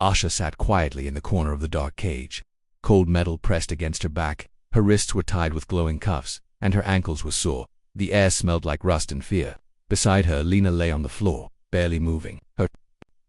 Asha sat quietly in the corner of the dark cage. Cold metal pressed against her back, her wrists were tied with glowing cuffs, and her ankles were sore. The air smelled like rust and fear. Beside her, Lina lay on the floor, barely moving. Her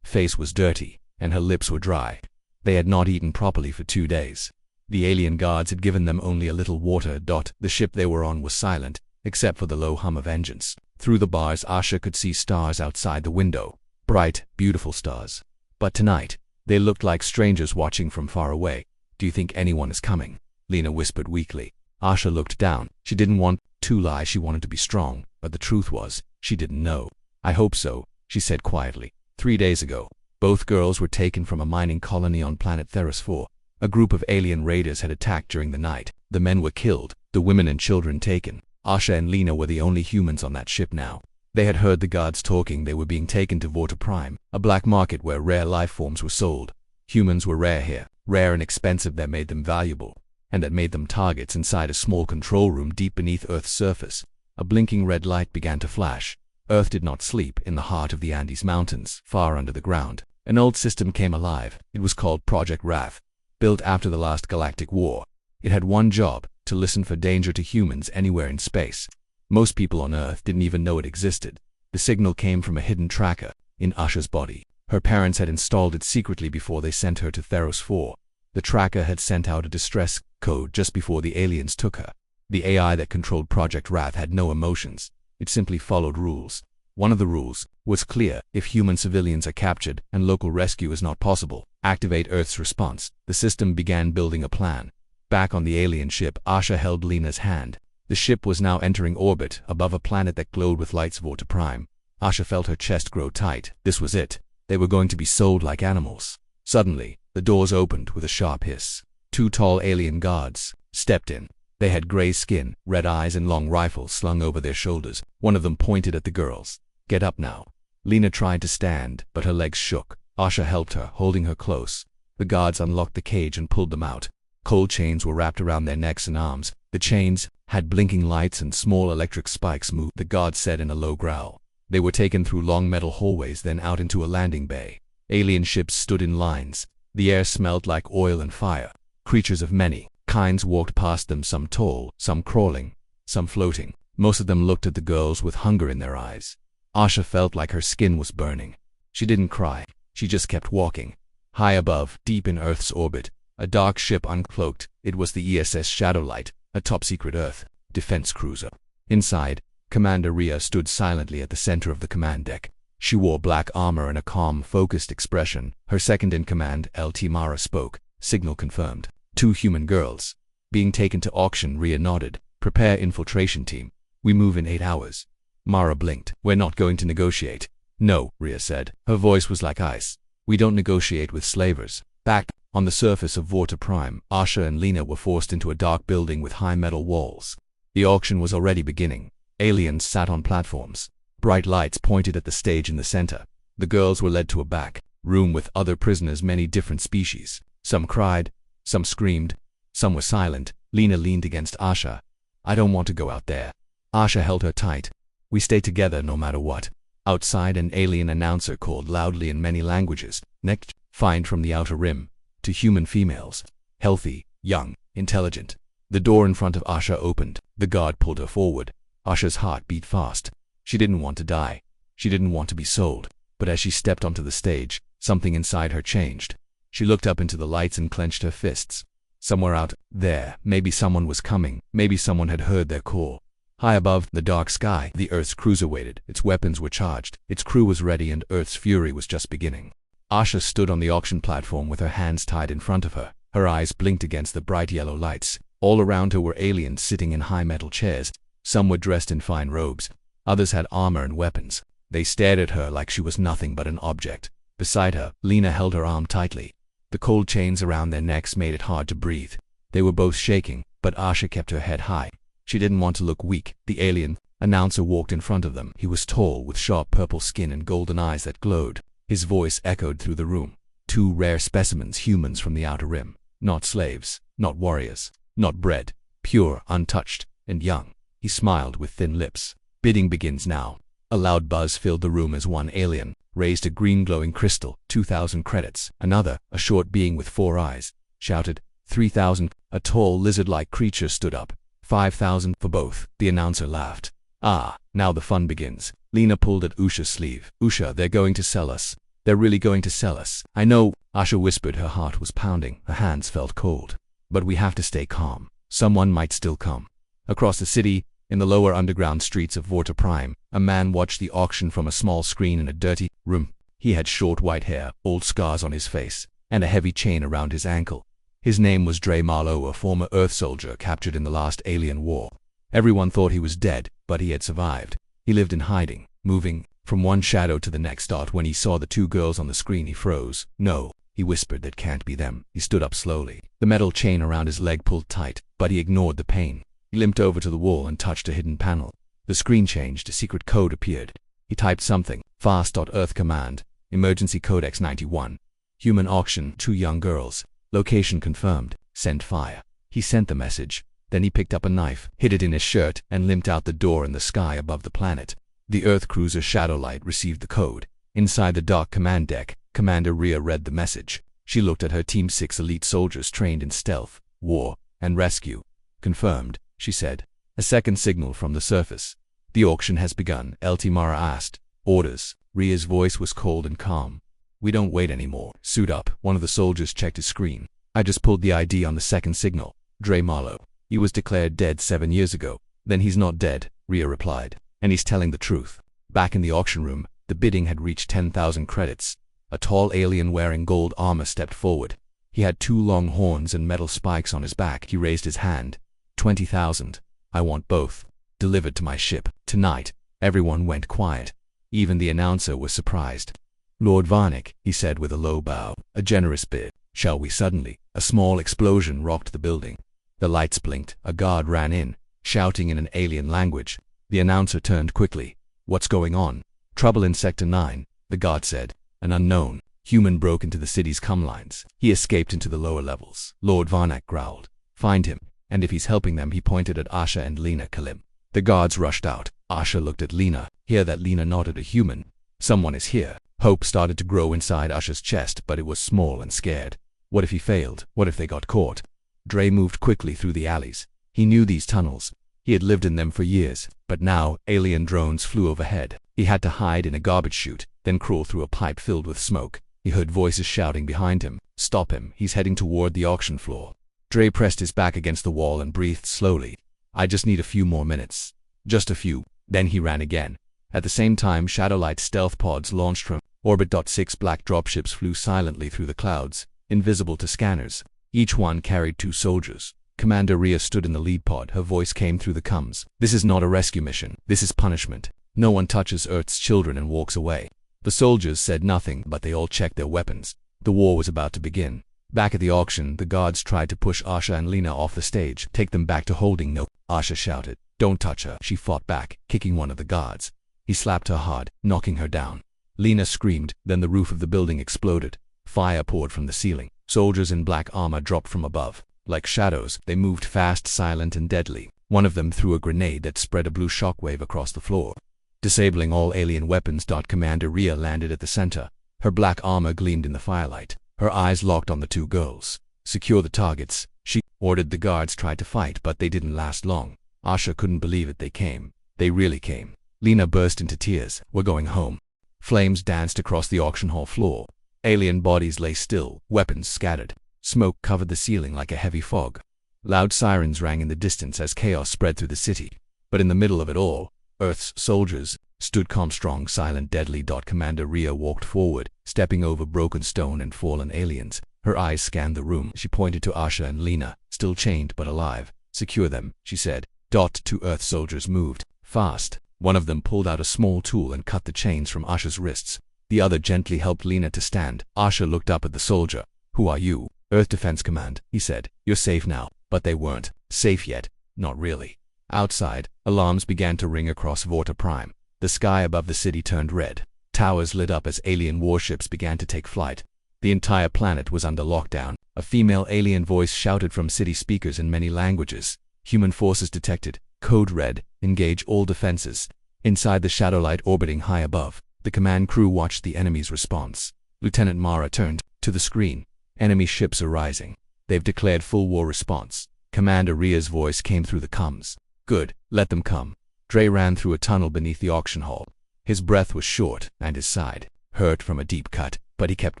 face was dirty, and her lips were dry. They had not eaten properly for 2 days. The alien guards had given them only a little water. The ship they were on was silent, except for the low hum of engines. Through the bars, Asha could see stars outside the window. Bright, beautiful stars. But tonight, they looked like strangers watching from far away. "Do you think anyone is coming?" Lina whispered weakly. Asha looked down. She didn't want to lie, she wanted to be strong, but the truth was, she didn't know. "I hope so," she said quietly. 3 days ago, both girls were taken from a mining colony on planet Theros 4. A group of alien raiders had attacked during the night. The men were killed, the women and children taken. Asha and Lina were the only humans on that ship now. They had heard the guards talking. They were being taken to Vorta Prime, a black market where rare life forms were sold. Humans were rare here, rare and expensive. That made them valuable, and that made them targets inside a small control room deep beneath Earth's surface. A blinking red light began to flash. Earth did not sleep. In the heart of the Andes Mountains, far under the ground, an old system came alive. It was called Project Wrath. Built after the last galactic war, it had one job: to listen for danger to humans anywhere in space. Most people on Earth didn't even know it existed. The signal came from a hidden tracker in Asha's body. Her parents had installed it secretly before they sent her to Theros 4. The tracker had sent out a distress code just before the aliens took her. The AI that controlled Project Wrath had no emotions. It simply followed rules. One of the rules was clear: if human civilians are captured and local rescue is not possible, activate Earth's response. The system began building a plan. Back on the alien ship, Asha held Lina's hand. The ship was now entering orbit above a planet that glowed with lights. Vorta Prime. Asha felt her chest grow tight. This was it. They were going to be sold like animals. Suddenly, the doors opened with a sharp hiss. 2 tall alien guards stepped in. They had gray skin, red eyes, and long rifles slung over their shoulders. One of them pointed at the girls. "Get up now." Lina tried to stand, but her legs shook. Asha helped her, holding her close. The guards unlocked the cage and pulled them out. Cold chains were wrapped around their necks and arms. The chains had blinking lights and small electric spikes moved. The guards said in a low growl. They were taken through long metal hallways, then out into a landing bay. Alien ships stood in lines. The air smelled like oil and fire. Creatures of many kinds walked past them, some tall, some crawling, some floating. Most of them looked at the girls with hunger in their eyes. Asha felt like her skin was burning. She didn't cry. She just kept walking. High above, deep in Earth's orbit, a dark ship uncloaked. It was the ESS Shadowlight, a top-secret Earth defense cruiser. Inside, Commander Rhea stood silently at the center of the command deck. She wore black armor and a calm, focused expression. Her second-in-command, LT Mara, spoke. "Signal confirmed. 2 human girls being taken to auction." Rhea nodded. "Prepare infiltration team. We move in 8 hours." Mara blinked. "We're not going to negotiate." "No," Rhea said. Her voice was like ice. "We don't negotiate with slavers." Back on the surface of Vorta Prime, Asha and Lina were forced into a dark building with high metal walls. The auction was already beginning. Aliens sat on platforms. Bright lights pointed at the stage in the center. The girls were led to a back room with other prisoners, many different species. Some cried, some screamed, some were silent. Lina leaned against Asha. "I don't want to go out there." Asha held her tight. "We stay together no matter what." Outside, an alien announcer called loudly in many languages. "Next find from the outer rim. To human females. Healthy, young, intelligent." The door in front of Asha opened. The guard pulled her forward. Asha's heart beat fast. She didn't want to die. She didn't want to be sold. But as she stepped onto the stage, something inside her changed. She looked up into the lights and clenched her fists. Somewhere out there, maybe someone was coming. Maybe someone had heard their call. High above the dark sky, the Earth's cruiser waited. Its weapons were charged. Its crew was ready, and Earth's fury was just beginning. Asha stood on the auction platform with her hands tied in front of her. Her eyes blinked against the bright yellow lights. All around her were aliens sitting in high metal chairs. Some were dressed in fine robes. Others had armor and weapons. They stared at her like she was nothing but an object. Beside her, Lina held her arm tightly. The cold chains around their necks made it hard to breathe. They were both shaking, but Asha kept her head high. She didn't want to look weak. The alien announcer walked in front of them. He was tall, with sharp purple skin and golden eyes that glowed. His voice echoed through the room. 2 rare specimens, humans from the outer rim. Not slaves, not warriors, not bred, pure, untouched, and young. He smiled with thin lips. "Bidding begins now." A loud buzz filled the room as one alien raised a green glowing crystal. 2,000 credits. Another, a short being with 4 eyes, shouted, 3,000. A tall lizard-like creature stood up. 5,000 for both. The announcer laughed. Ah, now the fun begins. Lina pulled at Usha's sleeve. Usha, they're going to sell us. They're really going to sell us. I know, Asha whispered. Her heart was pounding. Her hands felt cold. But we have to stay calm. Someone might still come. Across the city, in the lower underground streets of Vorta Prime, a man watched the auction from a small screen in a dirty room. He had short white hair, old scars on his face, and a heavy chain around his ankle. His name was Dre Marlowe, a former Earth soldier captured in the last alien war. Everyone thought he was dead, but he had survived. He lived in hiding, moving from one shadow to the next. When he saw the 2 girls on the screen, he froze. No, he whispered, that can't be them. He stood up slowly. The metal chain around his leg pulled tight, but he ignored the pain. He limped over to the wall and touched a hidden panel. The screen changed. A secret code appeared. He typed something. Fast. Earth command. Emergency Codex 91. Human auction. 2 young girls. Location confirmed. Send fire. He sent the message. Then he picked up a knife, hid it in his shirt, and limped out the door in the sky above the planet. The Earth cruiser Shadowlight received the code. Inside the dark command deck, Commander Rhea read the message. She looked at her team. 6 elite soldiers trained in stealth, war, and rescue. Confirmed, she said. A second signal from the surface. The auction has begun. LT Mara asked. Orders. Rhea's voice was cold and calm. We don't wait anymore. Suit up. One of the soldiers checked his screen. I just pulled the ID on the second signal. Dre Marlowe. He was declared dead 7 years ago. Then he's not dead, Rhea replied. And he's telling the truth. Back in the auction room, the bidding had reached 10,000 credits. A tall alien wearing gold armor stepped forward. He had 2 long horns and metal spikes on his back. He raised his hand. 20,000. I want both. Delivered to my ship. Tonight. Everyone went quiet. Even the announcer was surprised. Lord Varnick, he said with a low bow. A generous bid. Shall we? Suddenly, a small explosion rocked the building. The lights blinked. A guard ran in, shouting in an alien language. The announcer turned quickly. What's going on? Trouble in Sector 9, the guard said. An unknown human broke into the city's comm lines. He escaped into the lower levels. Lord Varnick growled. Find him. And if he's helping them, he pointed at Asha and Lina. Kalim. The guards rushed out. Asha looked at Lina. Hear that? Lina nodded. A human. Someone is here. Hope started to grow inside Asha's chest, but it was small and scared. What if he failed? What if they got caught? Dre moved quickly through the alleys. He knew these tunnels. He had lived in them for years, but now alien drones flew overhead. He had to hide in a garbage chute, then crawl through a pipe filled with smoke. He heard voices shouting behind him. Stop him. He's heading toward the auction floor. Dre pressed his back against the wall and breathed slowly. I just need a few more minutes. Just a few. Then he ran again. At the same time, Shadowlight stealth pods launched from orbit. 6 black dropships flew silently through the clouds, invisible to scanners. Each one carried 2 soldiers. Commander Rhea stood in the lead pod. Her voice came through the comms. This is not a rescue mission. This is punishment. No one touches Earth's children and walks away. The soldiers said nothing, but they all checked their weapons. The war was about to begin. Back at the auction, the guards tried to push Asha and Lina off the stage. Take them back to holding. No, Asha shouted. Don't touch her. She fought back, kicking one of the guards. He slapped her hard, knocking her down. Lina screamed. Then the roof of the building exploded. Fire poured from the ceiling. Soldiers in black armor dropped from above. Like shadows, they moved fast, silent, and deadly. One of them threw a grenade that spread a blue shockwave across the floor, disabling all alien weapons. Commander Rhea landed at the center. Her black armor gleamed in the firelight. Her eyes locked on the 2 girls. Secure the targets, she ordered. The guards tried to fight, but they didn't last long. Asha couldn't believe it. They came. They really came. Lina burst into tears. We're going home. Flames danced across the auction hall floor. Alien bodies lay still, weapons scattered. Smoke covered the ceiling like a heavy fog. Loud sirens rang in the distance as chaos spread through the city. But in the middle of it all, Earth's soldiers stood calm, strong, silent, deadly. Commander Rhea walked forward, stepping over broken stone and fallen aliens. Her eyes scanned the room. She pointed to Asha and Lina, still chained but alive. Secure them, she said. 2 Earth soldiers moved, fast. One of them pulled out a small tool and cut the chains from Asha's wrists. The other gently helped Lina to stand. Asha looked up at the soldier. Who are you? Earth Defense Command, he said. You're safe now. But they weren't safe yet. Not really. Outside, alarms began to ring across Vorta Prime. The sky above the city turned red. Towers lit up as alien warships began to take flight. The entire planet was under lockdown. A female alien voice shouted from city speakers in many languages. Human forces detected. Code red. Engage all defenses. Inside the shadowlight orbiting high above, the command crew watched the enemy's response. Lieutenant Mara turned to the screen. Enemy ships are rising. They've declared full war response. Commander Ria's voice came through the comms. Good, let them come. Dre ran through a tunnel beneath the auction hall. His breath was short, and his side hurt from a deep cut, but he kept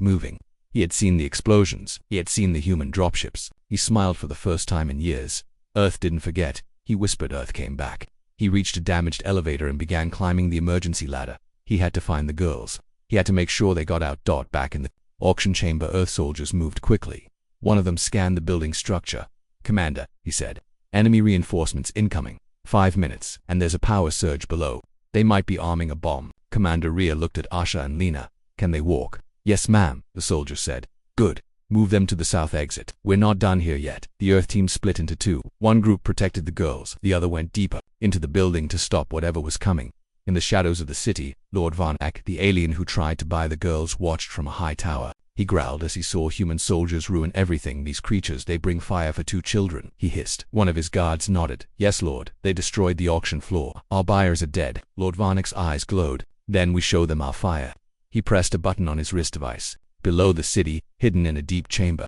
moving. He had seen the explosions. He had seen the human dropships. He smiled for the first time in years. Earth didn't forget. He whispered Earth came back. He reached a damaged elevator and began climbing the emergency ladder. He had to find the girls. He had to make sure they got out. Back in the auction chamber, Earth soldiers moved quickly. One of them scanned the building structure. Commander, he said. Enemy reinforcements incoming. 5 minutes, and there's a power surge below. They might be arming a bomb. Commander Ria looked at Asha and Lina. Can they walk? Yes, ma'am, the soldier said. Good. Move them to the south exit. We're not done here yet. The Earth team split into two. One group protected the girls. The other went deeper into the building to stop whatever was coming. In the shadows of the city, Lord Von Eck, the alien who tried to buy the girls, watched from a high tower. He growled as he saw human soldiers ruin everything. These creatures, they bring fire for 2 children, he hissed. One of his guards nodded. Yes, Lord. They destroyed the auction floor. Our buyers are dead. Lord Von Eck's eyes glowed. Then we show them our fire. He pressed a button on his wrist device. Below the city, hidden in a deep chamber,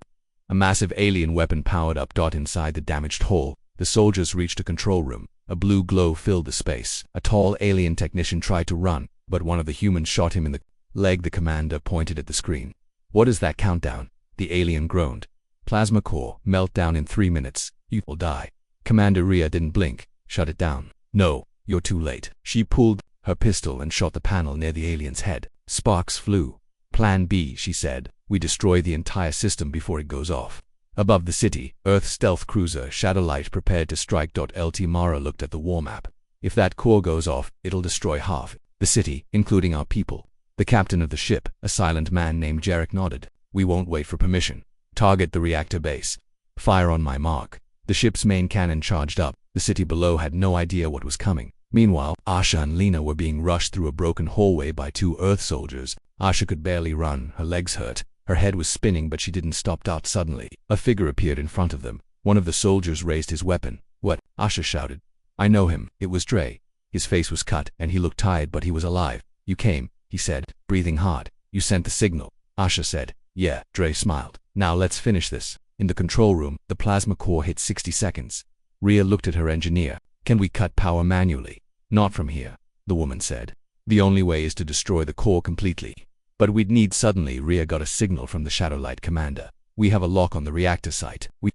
a massive alien weapon powered up. Inside the damaged hall, the soldiers reached a control room. A blue glow filled the space. A tall alien technician tried to run, but one of the humans shot him in the leg. The commander pointed at the screen. What is that countdown? The alien groaned. Plasma core, meltdown in 3 minutes. You will die. Commander Ria didn't blink. Shut it down. No, you're too late. She pulled her pistol and shot the panel near the alien's head. Sparks flew. Plan B, she said. We destroy the entire system before it goes off. Above the city, Earth's stealth cruiser Shadowlight prepared to strike. LT Mara looked at the war map. If that core goes off, it'll destroy half the city, including our people. The captain of the ship, a silent man named Jarek, nodded. We won't wait for permission. Target the reactor base. Fire on my mark. The ship's main cannon charged up. The city below had no idea what was coming. Meanwhile, Asha and Lina were being rushed through a broken hallway by 2 Earth soldiers. Asha could barely run. Her legs hurt. Her head was spinning, but she didn't stop. Suddenly, a figure appeared in front of them. One of the soldiers raised his weapon. What? Asha shouted. I know him. It was Dre. His face was cut, and he looked tired, but he was alive. You came, he said, breathing hard. You sent the signal. Asha said. Yeah, Dre smiled. Now let's finish this. In the control room, the plasma core hit 60 seconds. Ria looked at her engineer. Can we cut power manually? Not from here, the woman said. The only way is to destroy the core completely. But we'd need. Suddenly, Ria got a signal from the Shadowlight commander. We have a lock on the reactor site. We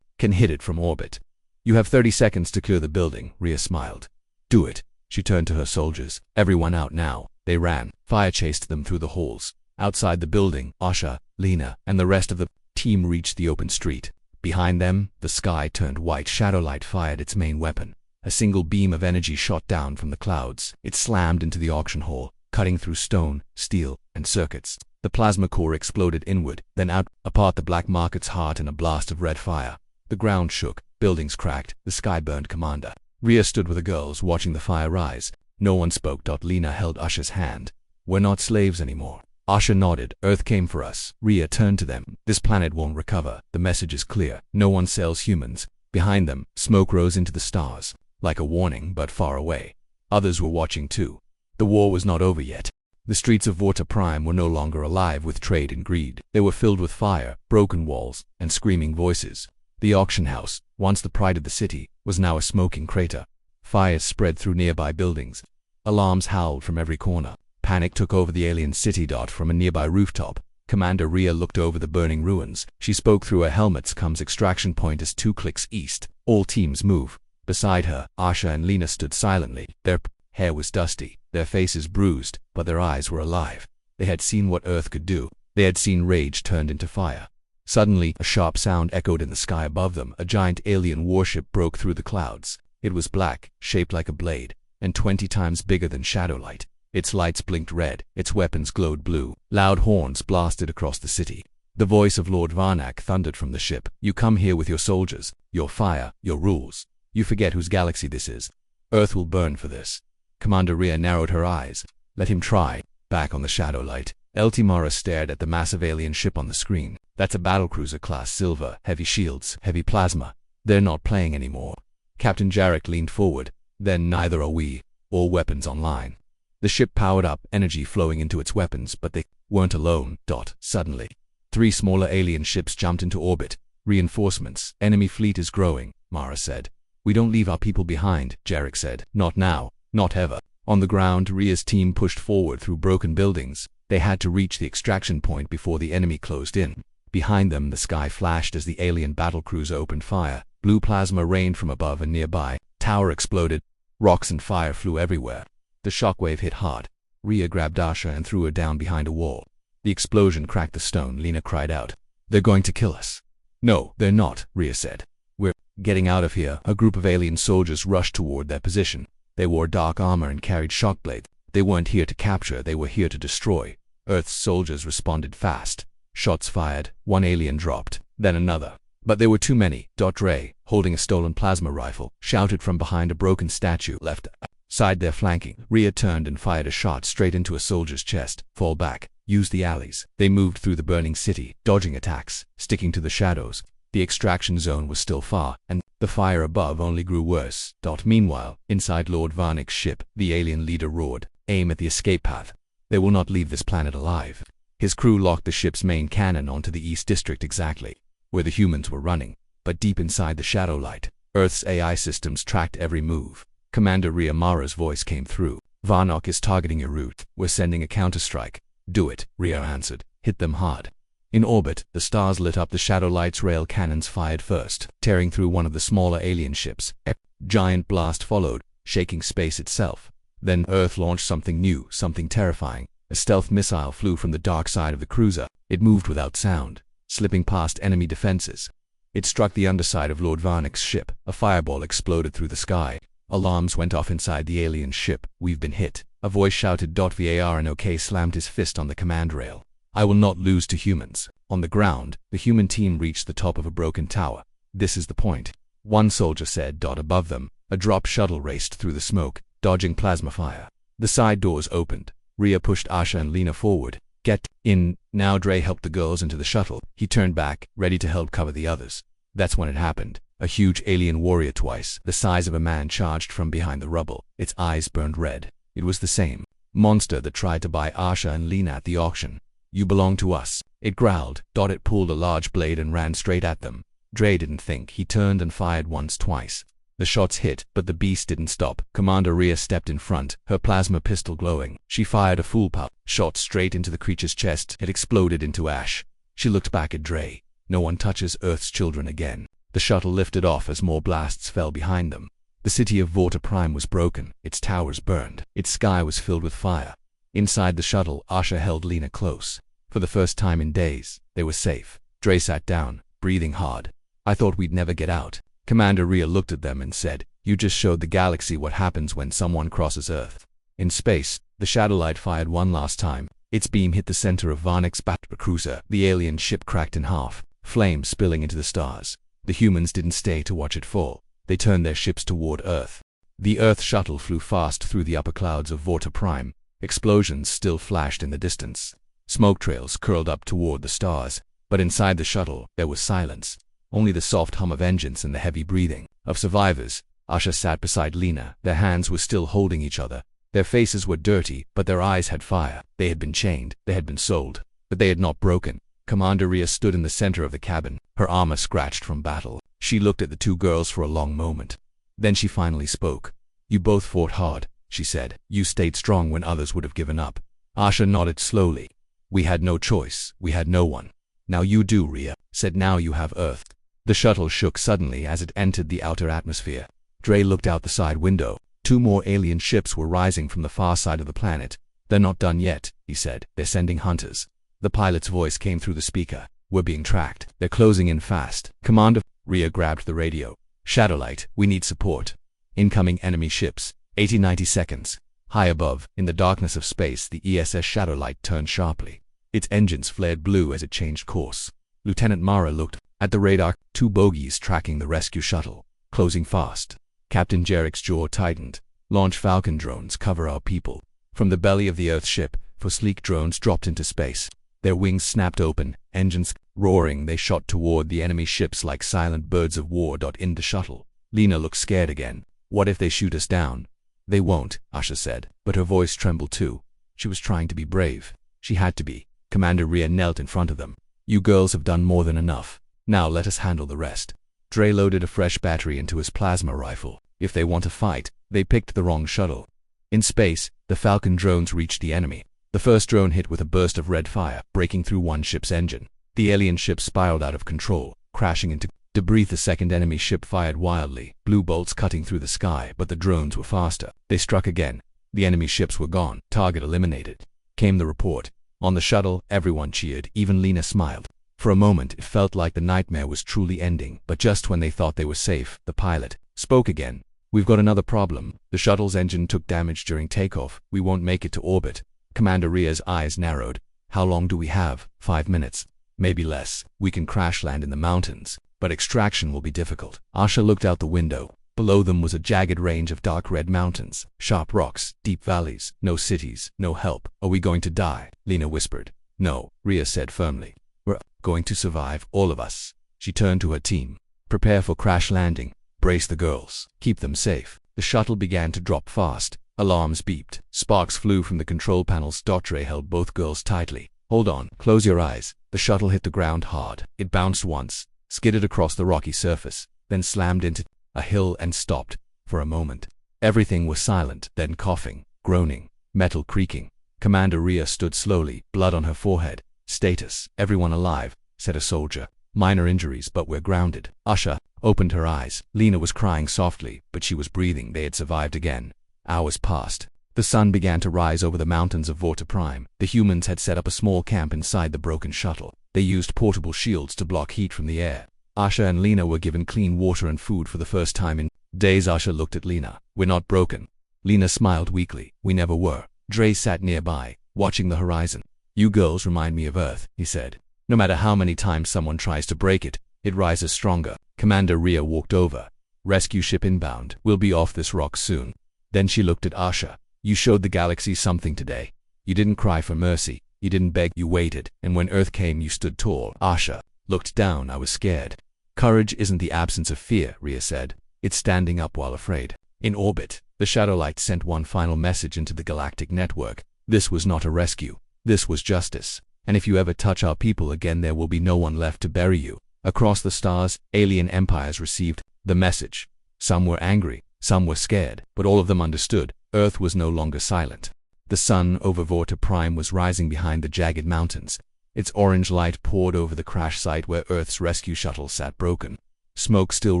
can hit it from orbit. You have 30 seconds to clear the building, Ria smiled. Do it. She turned to her soldiers. Everyone out now. They ran. Fire chased them through the halls. Outside the building, Asha, Lina, and the rest of the team reached the open street. Behind them, the sky turned white. Shadowlight fired its main weapon. A single beam of energy shot down from the clouds. It slammed into the auction hall, cutting through stone, steel, and circuits. The plasma core exploded inward, then out, apart the black market's heart in a blast of red fire. The ground shook, buildings cracked, the sky burned. Commander Ria stood with the girls, watching the fire rise. No one spoke. Lina held Asha's hand. We're not slaves anymore. Asha nodded. Earth came for us. Ria turned to them. This planet won't recover. The message is clear. No one sells humans. Behind them, smoke rose into the stars, like a warning, but far away. Others were watching too. The war was not over yet. The streets of Vorta Prime were no longer alive with trade and greed. They were filled with fire, broken walls, and screaming voices. The auction house, once the pride of the city, was now a smoking crater. Fires spread through nearby buildings. Alarms howled from every corner. Panic took over the alien city. From a nearby rooftop, Commander Ria looked over the burning ruins. She spoke through her helmet's comms. Extraction point is 2 clicks east. All teams move. Beside her, Asha and Lina stood silently. Their hair was dusty, their faces bruised, but their eyes were alive. They had seen what Earth could do. They had seen rage turned into fire. Suddenly, a sharp sound echoed in the sky above them. A giant alien warship broke through the clouds. It was black, shaped like a blade, and 20 times bigger than Shadowlight. Its lights blinked red, its weapons glowed blue. Loud horns blasted across the city. The voice of Lord Varnak thundered from the ship. You come here with your soldiers, your fire, your rules. You forget whose galaxy this is. Earth will burn for this. Commander Ria narrowed her eyes. Let him try. Back on the Shadowlight, Eltimara stared at the massive alien ship on the screen. That's a battlecruiser class Silver, heavy shields, heavy plasma. They're not playing anymore. Captain Jarek leaned forward. Then neither are we. all weapons online. The ship powered up, energy flowing into its weapons, but they weren't alone. Suddenly, 3 smaller alien ships jumped into orbit. Reinforcements. Enemy fleet is growing, Mara said. We don't leave our people behind, Jarek said. Not now, not ever. On the ground, Ria's team pushed forward through broken buildings. They had to reach the extraction point before the enemy closed in. Behind them, the sky flashed as the alien battlecruiser opened fire. Blue plasma rained from above and nearby. Tower exploded. Rocks and fire flew everywhere. The shockwave hit hard. Ria grabbed Asha and threw her down behind a wall. The explosion cracked the stone. Lina cried out. They're going to kill us. No, they're not, Ria said. We're getting out of here. A group of alien soldiers rushed toward their position. They wore dark armor and carried shock blades. They weren't here to capture, they were here to destroy. Earth's soldiers responded fast. Shots fired, 1 alien dropped, then another. But there were too many. Ray, holding a stolen plasma rifle, shouted from behind a broken statue left side their flanking. Ria turned and fired a shot straight into a soldier's chest. Fall back. Use the alleys. They moved through the burning city, dodging attacks, sticking to the shadows. The extraction zone was still far, and the fire above only grew worse. Meanwhile, inside Lord Varnick's ship, the alien leader roared, "Aim at the escape path. They will not leave this planet alive." His crew locked the ship's main cannon onto the East District exactly where the humans were running, but deep inside the shadow light, Earth's AI systems tracked every move. Commander Ria Mara's voice came through. "Varnock is targeting your route. We're sending a counterstrike." "Do it," Ria answered. "Hit them hard." In orbit, the stars lit up. The shadow light's rail cannons fired first, tearing through one of the smaller alien ships. A giant blast followed, shaking space itself. Then Earth launched something new, something terrifying. A stealth missile flew from the dark side of the cruiser. It moved without sound, slipping past enemy defenses. It struck the underside of Lord Varnick's ship. A fireball exploded through the sky. Alarms went off inside the alien ship. "We've been hit," a voice shouted. VAR and OK slammed his fist on the command rail. "I will not lose to humans." On the ground, the human team reached the top of a broken tower. "This is the point," one soldier said. Above them, a drop shuttle raced through the smoke, dodging plasma fire. The side doors opened. Ria pushed Asha and Lina forward. "Get in now." Dre helped the girls into the shuttle. He turned back, ready to help cover the others. That's when it happened. A huge alien warrior twice the size of a man charged from behind the rubble. Its eyes burned red. It was the same monster that tried to buy Asha and Lina at the auction. "You belong to us," it growled. It pulled a large blade and ran straight at them. Dre didn't think. He turned and fired once, twice. The shots hit, but the beast didn't stop. Commander Ria stepped in front, her plasma pistol glowing. She fired a full shot straight into the creature's chest. It exploded into ash. She looked back at Dre. "No one touches Earth's children again." The shuttle lifted off as more blasts fell behind them. The city of Vorta Prime was broken. Its towers burned. Its sky was filled with fire. Inside the shuttle, Asha held Lina close. For the first time in days, they were safe. Dre sat down, breathing hard. "I thought we'd never get out." Commander Ria looked at them and said, "You just showed the galaxy what happens when someone crosses Earth." In space, the shadow light fired one last time. Its beam hit the center of Varnick's battlecruiser. The alien ship cracked in half, flames spilling into the stars. The humans didn't stay to watch it fall. They turned their ships toward Earth. The Earth shuttle flew fast through the upper clouds of Vorta Prime. Explosions still flashed in the distance. Smoke trails curled up toward the stars. But inside the shuttle, there was silence. Only the soft hum of engines and the heavy breathing of survivors. Asha sat beside Lina. Their hands were still holding each other. Their faces were dirty, but their eyes had fire. They had been chained. They had been sold. But they had not broken. Commander Ria stood in the center of the cabin, her armor scratched from battle. She looked at the two girls for a long moment. Then she finally spoke. "You both fought hard," she said. "You stayed strong when others would have given up." Asha nodded slowly. "We had no choice. We had no one." "Now you do," Ria said. "Now you have Earth." The shuttle shook suddenly as it entered the outer atmosphere. Dre looked out the side window. 2 more alien ships were rising from the far side of the planet. "They're not done yet," he said. "They're sending hunters." The pilot's voice came through the speaker. "We're being tracked. They're closing in fast." Commander Ria grabbed the radio. "Shadowlight, we need support. Incoming enemy ships. 80-90 seconds." High above, in the darkness of space, the ESS Shadowlight turned sharply. Its engines flared blue as it changed course. Lieutenant Mara looked at the radar. 2 bogies tracking the rescue shuttle. Closing fast. Captain Jarek's jaw tightened. "Launch Falcon drones, cover our people." From the belly of the Earth ship, 4 sleek drones dropped into space. Their wings snapped open, engines roaring. They shot toward the enemy ships like silent birds of war. In the shuttle, Lina looked scared again. "What if they shoot us down?" They won't, Asha said, but her voice trembled too. She was trying to be brave. She had to be. Commander Rhea knelt in front of them. You girls have done more than enough. Now let us handle the rest. Dre loaded a fresh battery into his plasma rifle. If they want to fight, they picked the wrong shuttle. In space, the Falcon drones reached the enemy. The first drone hit with a burst of red fire, breaking through one ship's engine. The alien ship spiraled out of control, crashing into debris. The second enemy ship fired wildly, blue bolts cutting through the sky, but the drones were faster. They struck again. The enemy ships were gone, target eliminated. Came the report. On the shuttle, everyone cheered, even Lina smiled. For a moment, it felt like the nightmare was truly ending, but just when they thought they were safe, the pilot spoke again. We've got another problem. The shuttle's engine took damage during takeoff. We won't make it to orbit. Commander Rhea's eyes narrowed. How long do we have? 5 minutes. Maybe less. We can crash land in the mountains, but extraction will be difficult. Asha looked out the window. Below them was a jagged range of dark red mountains, sharp rocks, deep valleys, no cities, no help. Are we going to die? Lina whispered. No, Rhea said firmly. We're going to survive, all of us. She turned to her team. Prepare for crash landing. Brace the girls. Keep them safe. The shuttle began to drop fast. Alarms beeped. Sparks flew from the control panels. Dre held both girls tightly. Hold on. Close your eyes. The shuttle hit the ground hard. It bounced once, skidded across the rocky surface, then slammed into a hill and stopped. For a moment, everything was silent. Then coughing, groaning, metal creaking. Commander Rhea stood slowly, blood on her forehead. Status. Everyone alive, said a soldier. Minor injuries, but we're grounded. Asha opened her eyes. Lina was crying softly, but she was breathing. They had survived again. Hours passed. The sun began to rise over the mountains of Vorta Prime. The humans had set up a small camp inside the broken shuttle. They used portable shields to block heat from the air. Asha and Lina were given clean water and food for the first time in days. Asha looked at Lina. We're not broken. Lina smiled weakly. We never were. Dre sat nearby, watching the horizon. You girls remind me of Earth, he said. No matter how many times someone tries to break it, it rises stronger. Commander Rhea walked over. Rescue ship inbound. We'll be off this rock soon. Then she looked at Asha. You showed the galaxy something today. You didn't cry for mercy. You didn't beg. You waited. And when Earth came, you stood tall. Asha looked down. I was scared. Courage isn't the absence of fear, Rhea said. It's standing up while afraid. In orbit, the Shadowlight sent one final message into the galactic network. This was not a rescue. This was justice. And if you ever touch our people again, there will be no one left to bury you. Across the stars, alien empires received the message. Some were angry, some were scared, but all of them understood. Earth was no longer silent. The sun over Vorta Prime was rising behind the jagged mountains. Its orange light poured over the crash site where Earth's rescue shuttle sat broken. Smoke still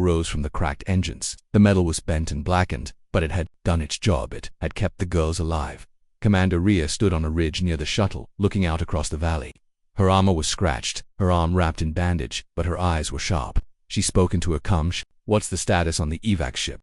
rose from the cracked engines. The metal was bent and blackened, but it had done its job. It had kept the girls alive. Commander Rhea stood on a ridge near the shuttle, looking out across the valley. Her armor was scratched, her arm wrapped in bandage, but her eyes were sharp. She spoke into a comms. What's the status on the evac ship?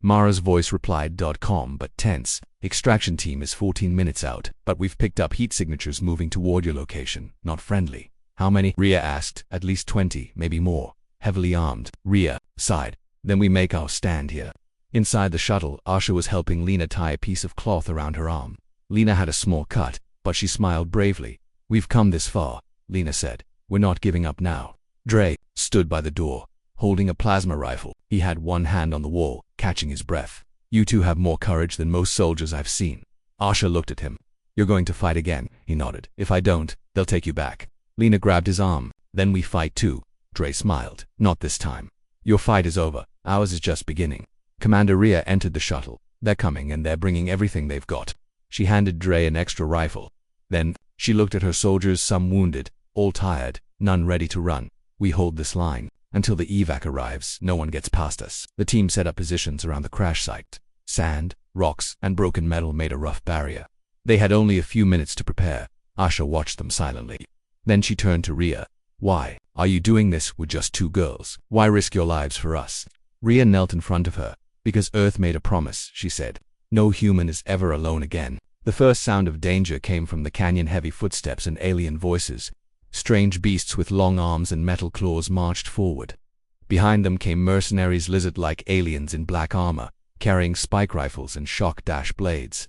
Mara's voice replied, calm but tense. Extraction team is 14 minutes out, but we've picked up heat signatures moving toward your location. Not friendly. How many? Rhea asked. At least 20, maybe more. Heavily armed. Rhea sighed. Then we make our stand here. Inside the shuttle, Asha was helping Lina tie a piece of cloth around her arm. Lina had a small cut, but she smiled bravely. We've come this far, Lina said. We're not giving up now. Dre stood by the door, holding a plasma rifle. He had one hand on the wall, catching his breath. You two have more courage than most soldiers I've seen. Asha looked at him. You're going to fight again, he nodded. If I don't, they'll take you back. Lina grabbed his arm. Then we fight too. Dre smiled. Not this time. Your fight is over. Ours is just beginning. Commander Rhea entered the shuttle. They're coming and they're bringing everything they've got. She handed Dre an extra rifle. Then, she looked at her soldiers, some wounded, all tired, none ready to run. We hold this line. Until the evac arrives, no one gets past us. The team set up positions around the crash site. Sand, rocks, and broken metal made a rough barrier. They had only a few minutes to prepare. Asha watched them silently. Then she turned to Rhea. Why are you doing this with just 2 girls? Why risk your lives for us? Rhea knelt in front of her. Because Earth made a promise, she said. No human is ever alone again. The first sound of danger came from the canyon. Heavy footsteps and alien voices. Strange beasts with long arms and metal claws marched forward. Behind them came mercenaries, lizard-like aliens in black armor, carrying spike rifles and shock-dash blades.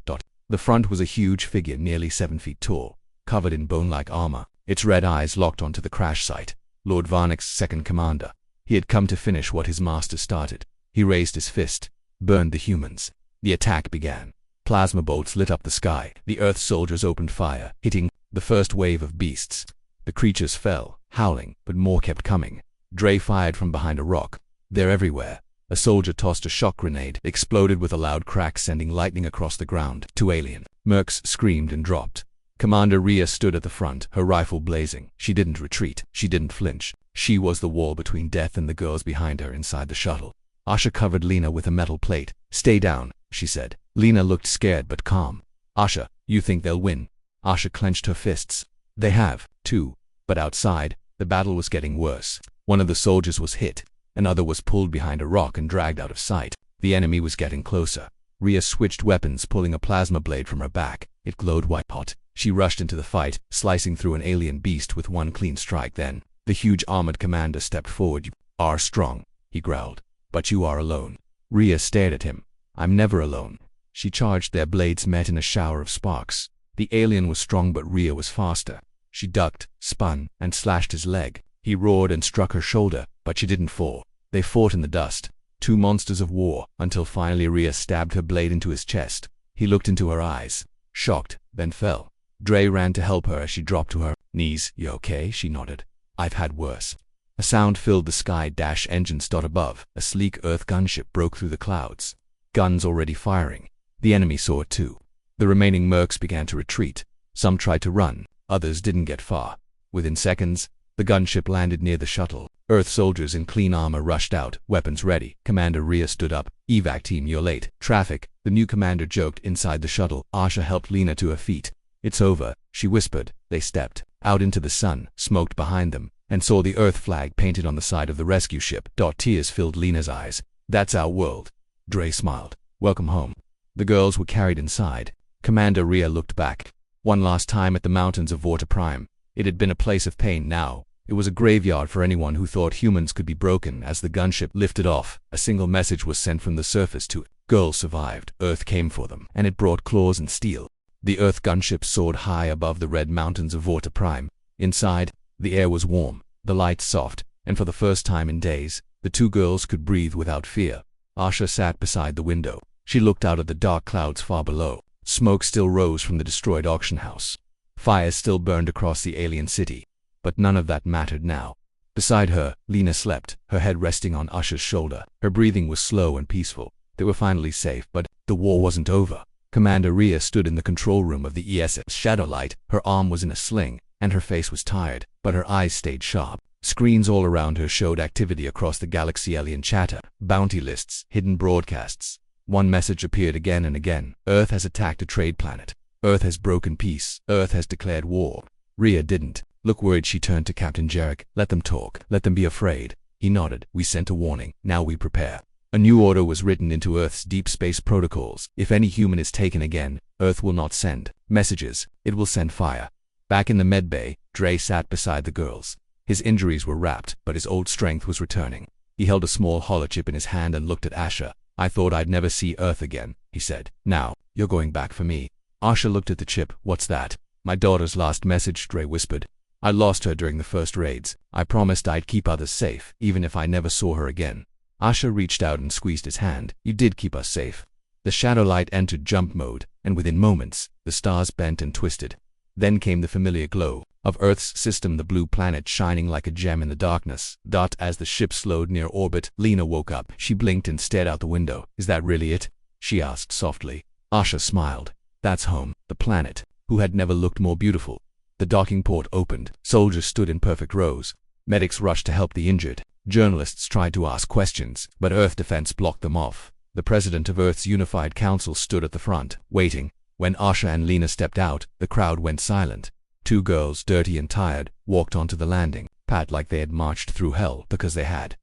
The front was a huge figure nearly 7 feet tall, covered in bone-like armor. Its red eyes locked onto the crash site. Lord Varnick's second commander. He had come to finish what his master started. He raised his fist. Burned the humans. The attack began. Plasma bolts lit up the sky. The Earth soldiers opened fire, hitting the first wave of beasts. The creatures fell, howling, but more kept coming. Dre fired from behind a rock. They're everywhere. A soldier tossed a shock grenade, exploded with a loud crack, sending lightning across the ground. Two alien mercs screamed and dropped. Commander Rhea stood at the front, her rifle blazing. She didn't retreat. She didn't flinch. She was the wall between death and the girls behind her inside the shuttle. Asha covered Lina with a metal plate. "Stay down," she said. Lina looked scared but calm. "Asha, you think they'll win?" Asha clenched her fists. "They have, too." But outside, the battle was getting worse. One of the soldiers was hit. Another was pulled behind a rock and dragged out of sight. The enemy was getting closer. Rhea switched weapons, pulling a plasma blade from her back. It glowed white hot. She rushed into the fight, slicing through an alien beast with one clean strike. Then, the huge armored commander stepped forward. "You are strong," he growled. "But you are alone." Rhea stared at him. "I'm never alone." She charged. Their blades met in a shower of sparks. The alien was strong, but Rhea was faster. She ducked, spun, and slashed his leg. He roared and struck her shoulder, but she didn't fall. They fought in the dust, two monsters of war, until finally Rhea stabbed her blade into his chest. He looked into her eyes, shocked, then fell. Dre ran to help her as she dropped to her knees. "You okay?" She nodded. "I've had worse." A sound filled the sky. Engines above. A sleek Earth gunship broke through the clouds. Guns already firing. The enemy saw it too. The remaining mercs began to retreat. Some tried to run, others didn't get far. Within seconds, the gunship landed near the shuttle. Earth soldiers in clean armor rushed out, weapons ready. Commander Rhea stood up. "Evac team, you're late." "Traffic," the new commander joked inside the shuttle. Asha helped Lina to her feet. "It's over," she whispered. They stepped out into the sun, smoked behind them, and saw the Earth flag painted on the side of the rescue ship. Tears filled Lina's eyes. "That's our world." Dre smiled. "Welcome home." The girls were carried inside. Commander Rhea looked back. One last time at the mountains of Vorta Prime. It had been a place of pain. Now it was a graveyard for anyone who thought humans could be broken. As the gunship lifted off, a single message was sent from the surface to it. Girls survived. Earth came for them, and it brought claws and steel. The Earth gunship soared high above the red mountains of Vorta Prime. Inside, the air was warm, the lights soft, and for the first time in days, the two girls could breathe without fear. Asha sat beside the window. She looked out at the dark clouds far below. Smoke still rose from the destroyed auction house. Fires still burned across the alien city. But none of that mattered now. Beside her, Lina slept, her head resting on Asha's shoulder. Her breathing was slow and peaceful. They were finally safe, but the war wasn't over. Commander Rhea stood in the control room of the ESS Shadowlight. Her arm was in a sling, and her face was tired, but her eyes stayed sharp. Screens all around her showed activity across the galaxy. Alien chatter, bounty lists, hidden broadcasts. One message appeared again and again. Earth has attacked a trade planet. Earth has broken peace. Earth has declared war. Rhea didn't look worried. She turned to Captain Jarek. "Let them talk. Let them be afraid." He nodded. "We sent a warning. Now we prepare." A new order was written into Earth's deep space protocols. If any human is taken again, Earth will not send messages. It will send fire. Back in the medbay, Dre sat beside the girls. His injuries were wrapped, but his old strength was returning. He held a small holochip in his hand and looked at Asha. "I thought I'd never see Earth again," he said. "Now, you're going back for me." Asha looked at the chip. "What's that?" "My daughter's last message," Dre whispered. "I lost her during the first raids. I promised I'd keep others safe, even if I never saw her again." Asha reached out and squeezed his hand. "You did keep us safe." The Shadowlight entered jump mode, and within moments, the stars bent and twisted. Then came the familiar glow of Earth's system, the blue planet shining like a gem in the darkness. As the ship slowed near orbit, Lina woke up. She blinked and stared out the window. "Is that really it?" she asked softly. Asha smiled. "That's home, the planet, who had never looked more beautiful." The docking port opened. Soldiers stood in perfect rows. Medics rushed to help the injured. Journalists tried to ask questions, but Earth defense blocked them off. The president of Earth's Unified Council stood at the front, waiting. When Asha and Lina stepped out, the crowd went silent. Two girls, dirty and tired, walked onto the landing, pat like they had marched through hell, because they had.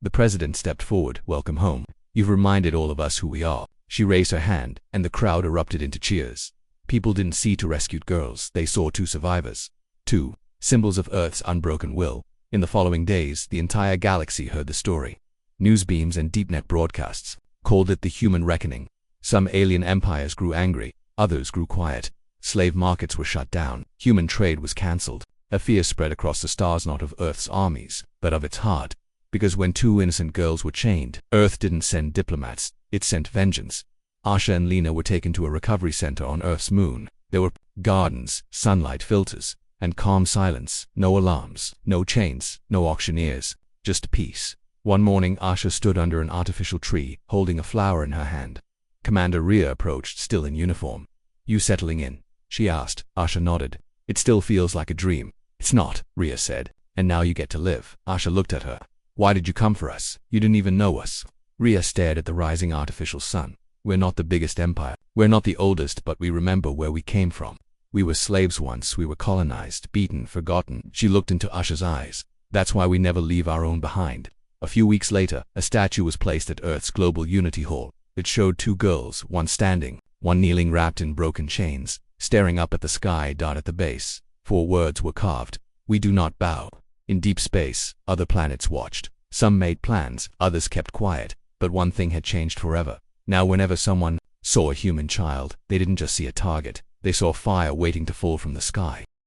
The president stepped forward. "Welcome home. You've reminded all of us who we are." She raised her hand, and the crowd erupted into cheers. People didn't see two rescued girls. They saw two survivors. Two symbols of Earth's unbroken will. In the following days, the entire galaxy heard the story. Newsbeams and deepnet broadcasts called it the human reckoning. Some alien empires grew angry, others grew quiet. Slave markets were shut down. Human trade was cancelled. A fear spread across the stars, not of Earth's armies, but of its heart. Because when two innocent girls were chained, Earth didn't send diplomats, it sent vengeance. Asha and Lina were taken to a recovery center on Earth's moon. There were gardens, sunlight filters, and calm silence. No alarms, no chains, no auctioneers, just peace. One morning, Asha stood under an artificial tree, holding a flower in her hand. Commander Rhea approached, still in uniform. "You settling in?" she asked. Asha nodded. "It still feels like a dream." "It's not," Rhea said. "And now you get to live." Asha looked at her. "Why did you come for us? You didn't even know us." Rhea stared at the rising artificial sun. "We're not the biggest empire. We're not the oldest, but we remember where we came from. We were slaves once. We were colonized, beaten, forgotten." She looked into Asha's eyes. "That's why we never leave our own behind." A few weeks later, a statue was placed at Earth's Global Unity Hall. It showed two girls, one standing, one kneeling, wrapped in broken chains, staring up at the sky. At the base, 4 words were carved: "We do not bow." In deep space, other planets watched. Some made plans, others kept quiet, but one thing had changed forever. Now whenever someone saw a human child, they didn't just see a target, they saw fire waiting to fall from the sky.